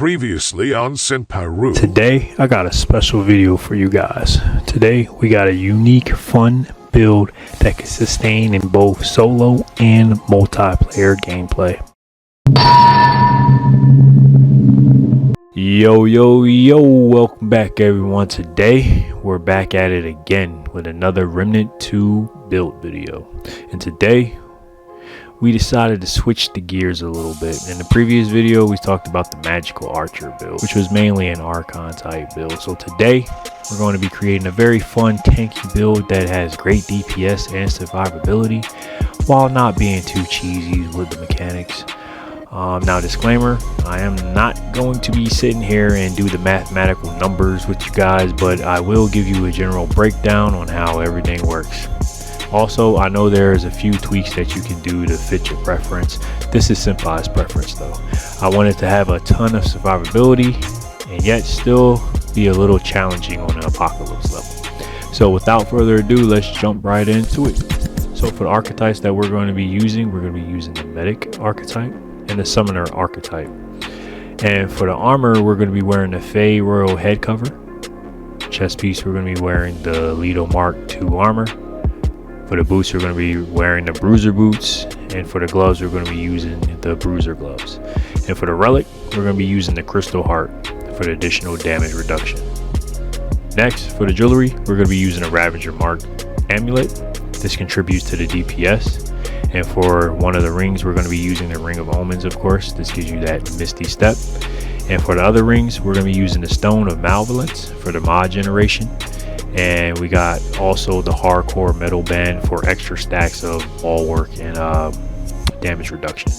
Previously on Senpai. Today I got a special video for you guys. Today we got a unique, fun build that can sustain in both solo and multiplayer gameplay. Yo, welcome back everyone. Today we're back at it again with another Remnant 2 build video. And today we decided to switch the gears a little bit. In the previous video we talked about the magical archer build, which was mainly an archon type build. So today we're going to be creating a very fun tanky build that has great DPS and survivability while not being too cheesy with the mechanics. Now disclaimer, I am not going to be sitting here and do the mathematical numbers with you guys, but I will give you a general breakdown on how everything works. Also, I know there's a few tweaks that you can do to fit your preference. This is Senpai's preference though. I wanted to have a ton of survivability and yet still be a little challenging on an apocalypse level. So without further ado, let's jump right into it. So for the archetypes that we're going to be using, we're going to be using the medic archetype and the summoner archetype. And for the armor, we're going to be wearing the Fey Royal head cover. Chest piece, we're going to be wearing the Lido Mark II armor. For the boots, we're going to be wearing the Bruiser boots, and for the gloves, we're going to be using the Bruiser gloves. And for the relic, we're going to be using the Crystal Heart for the additional damage reduction. Next, for the jewelry, we're going to be using a Ravager Mark amulet. This contributes to the DPS. And for one of the rings, we're going to be using the Ring of Omens, of course. This gives you that Misty step. And for the other rings, we're going to be using the Stone of Malevolence for the mod generation. And we got also the Hardcore Metal Band for extra stacks of bulwark and damage reduction.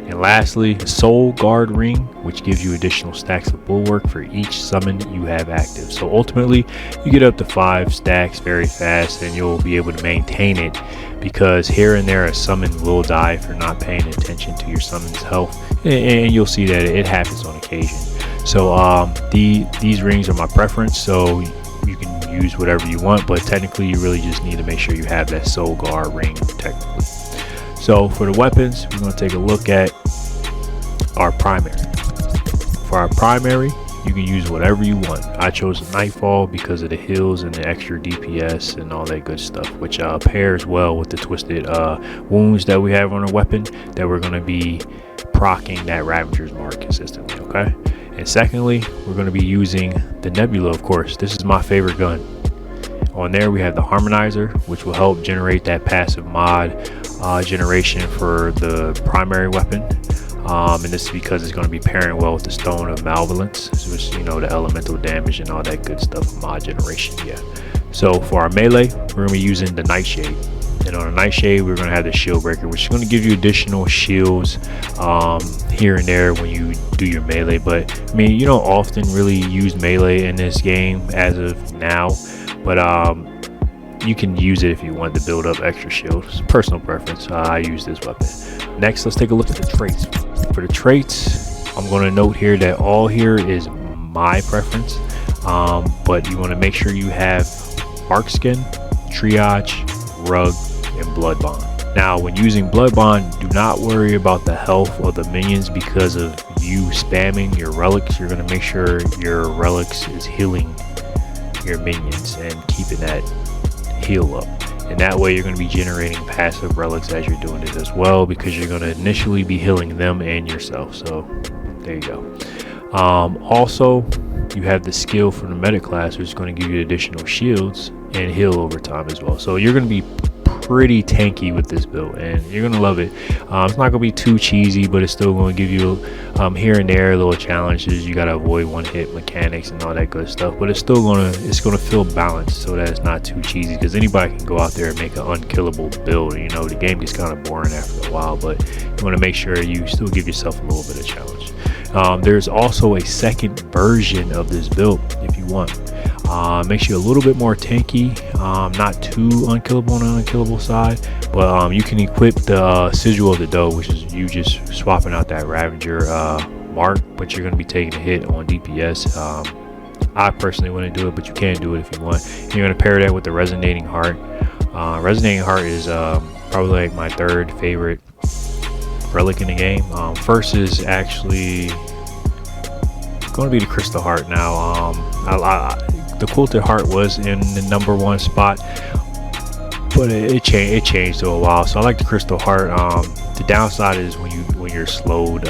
And lastly, the Soul Guard Ring, which gives you additional stacks of bulwark for each summon you have active. So ultimately, you get up to 5 stacks very fast, and you'll be able to maintain it, because here and there a summon will die if you're not paying attention to your summon's health, and you'll see that it happens on occasion. So these rings are my preference, so you can use whatever you want, but technically you really just need to make sure you have that Soul Guard ring technically. So for the weapons, we're going to take a look at our primary. For our primary, you can use whatever you want. I chose Nightfall because of the heals and the extra DPS and all that good stuff, which pairs well with the twisted wounds that we have on our weapon that we're going to be proccing that Ravager's Mark consistently, okay? And secondly, we're going to be using the Nebula, of course. This is my favorite gun. On there we have the Harmonizer, which will help generate that passive mod generation for the primary weapon. And this is because it's going to be pairing well with the Stone of Malevolence, which, you know, the elemental damage and all that good stuff, mod generation. Yeah. So for our melee, we're going to be using the Nightshade. And on a Nightshade, we're going to have the Shield Breaker, which is going to give you additional shields here and there when you do your melee. But I mean, you don't often really use melee in this game as of now, but you can use it if you want to build up extra shields. Personal preference. I use this weapon. Next, let's take a look at the traits. For the traits, I'm going to note here that all here is my preference, but you want to make sure you have Bark Skin, Triage, Rug, and Blood Bond. Now when using Blood Bond, do not worry about the health of the minions because of you spamming your relics. You're going to make sure your relics is healing your minions and keeping that heal up, and that way you're going to be generating passive relics as you're doing it as well, because you're going to initially be healing them and yourself. So there you go. Also, you have the skill from the medic class, which is going to give you additional shields and heal over time as well. So you're going to be pretty tanky with this build, and you're going to love it. It's not going to be too cheesy, but it's still going to give you here and there little challenges. You got to avoid one-hit mechanics and all that good stuff, but it's still going to feel balanced so that it's not too cheesy, because anybody can go out there and make an unkillable build. You know, the game gets kind of boring after a while, but you want to make sure you still give yourself a little bit of challenge. There's also a second version of this build if you want. Makes you a little bit more tanky, not too unkillable on the unkillable side, but you can equip the Sigil of the Doe, which is you just swapping out that Ravager Mark, but you're going to be taking a hit on DPS. I personally wouldn't do it, but you can do it if you want. And you're going to pair that with the Resonating Heart. Resonating Heart is probably like my third favorite relic in the game. First is actually going to be the crystal heart now. The quilted heart was in the #1 spot, but it changed to a while. So I like the crystal heart. The downside is when you're slowed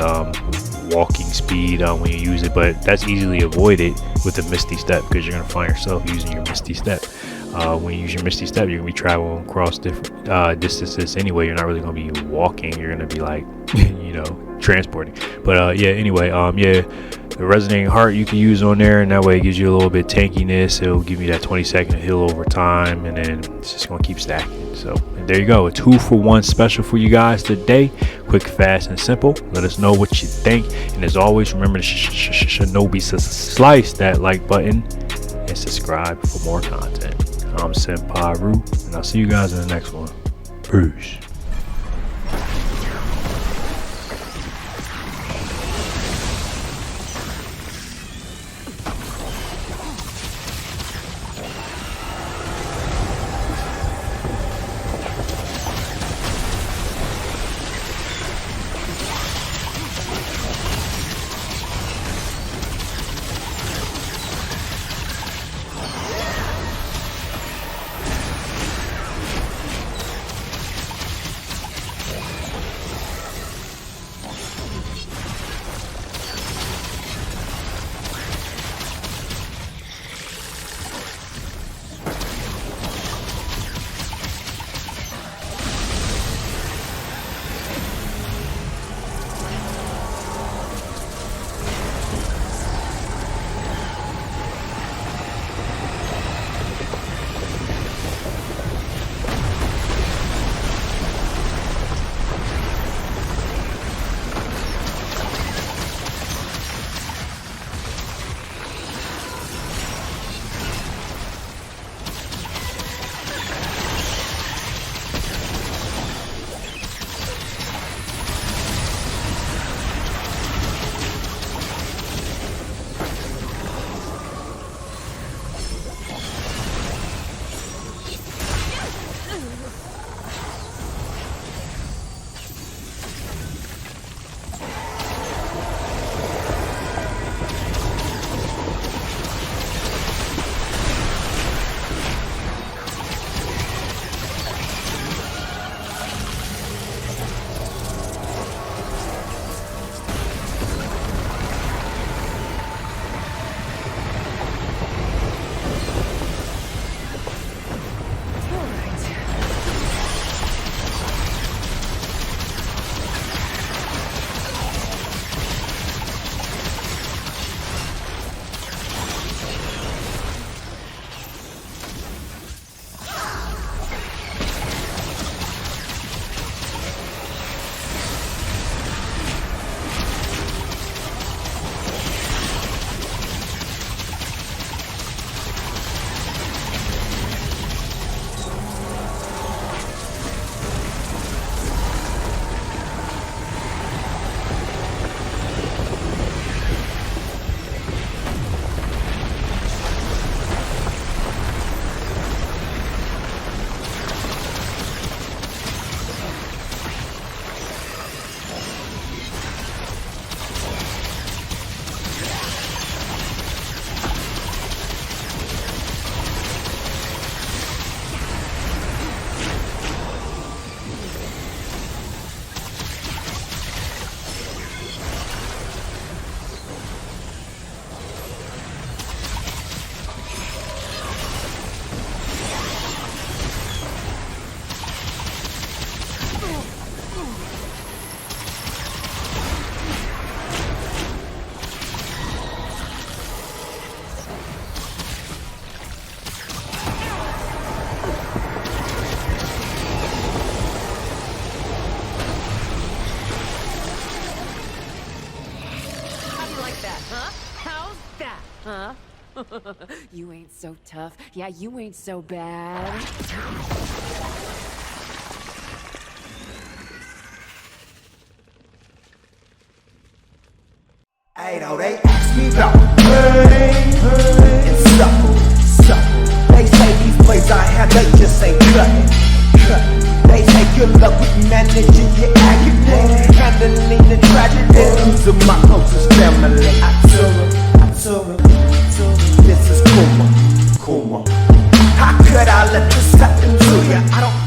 walking speed when you use it, but that's easily avoided with the Misty step, because you're gonna find yourself using your Misty step. When you use your Misty step, you're gonna be traveling across different distances anyway. You're not really gonna be walking. You're gonna be like, transporting. But yeah, anyway, yeah, the resonating heart you can use on there, and that way it gives you a little bit tankiness. It'll give you that 20-second heal over time, and then it's just gonna keep stacking. So there you go, a 2-for-1 special for you guys today. Quick, fast, and simple. Let us know what you think, and as always, remember to shinobi slice that like button and subscribe for more content. I'm Senpai Ru, and I'll see you guys in the next one. Peace. Huh? You ain't so tough. Yeah, you ain't so bad. Hey, though, they ask me about money and supple. They say these plays I have, they just say cut. They say good luck with managing your agony, handling the tragedy. These are my closest family. I This is Kuma. How could I let this happen to ya? I don't